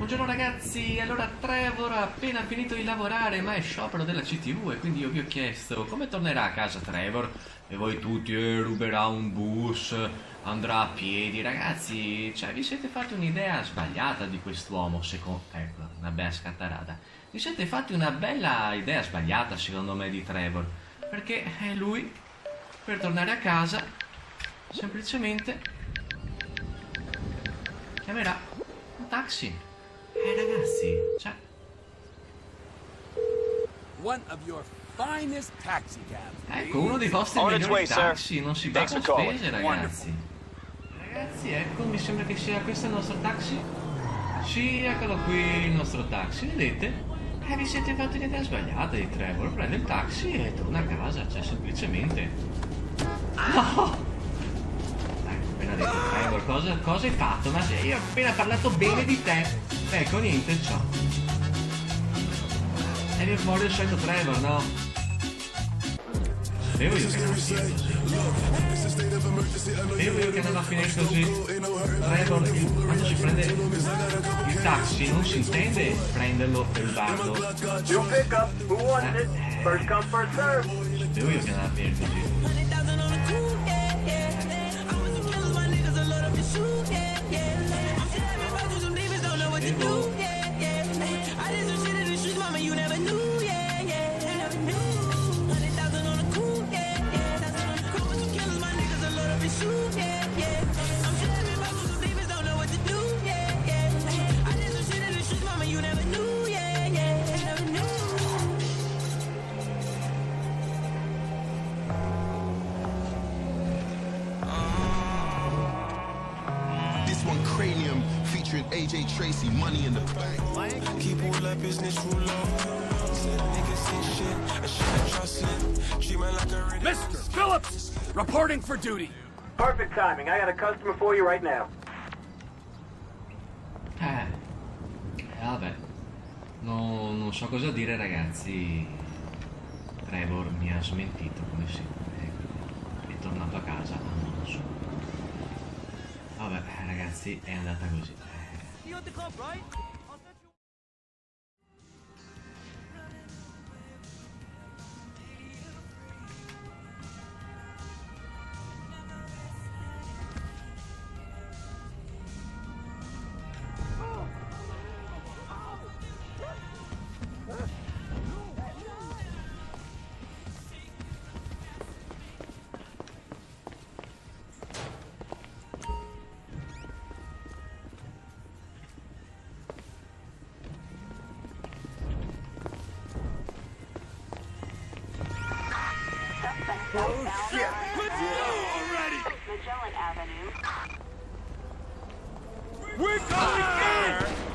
Buongiorno ragazzi, allora Trevor ha appena finito di lavorare ma è sciopero della CTV e quindi io vi ho chiesto come tornerà a casa Trevor e voi tutti ruberà un bus, andrà a piedi, ragazzi, cioè vi siete fatti un'idea sbagliata di quest'uomo, ecco, una bella scattarata, vi siete fatti una bella idea sbagliata secondo me di Trevor, perché lui per tornare a casa semplicemente chiamerà un taxi. Ragazzi, cioè... One of your finest taxi cabs. Ecco, uno dei vostri migliori taxi, non si basa a spese, ragazzi. Ragazzi, ecco, mi sembra che sia questo il nostro taxi. Sì, eccolo qui il nostro taxi, vedete? Vi siete fatti un'idea sbagliata di Trevor, prende il taxi e torna a casa, cioè semplicemente... No! Appena detto Trevor, cosa hai fatto? Ma io ho appena parlato bene di te. Ecco, niente, ciao. E viene fuori il solito Trevor, no? Sapevo io che andava a finire così. Sapevo io che andava a finire così. Trevor, quando si prende il taxi, non si intende prenderlo per rubarlo. Sapevo io che andava a finire così. Cranium featuring AJ Tracy, Money in the Bank. Keep all that business rule Mr. Phillips, reporting for duty. Perfect timing. I got a customer for you right now. Vabbè. Non so cosa dire, ragazzi. Trevor mi ha smentito come sempre. È tornato a casa a modo suo. Vabbè, ragazzi, è andata così. Oh shit! Let's go already! Magellan Avenue. We're going in!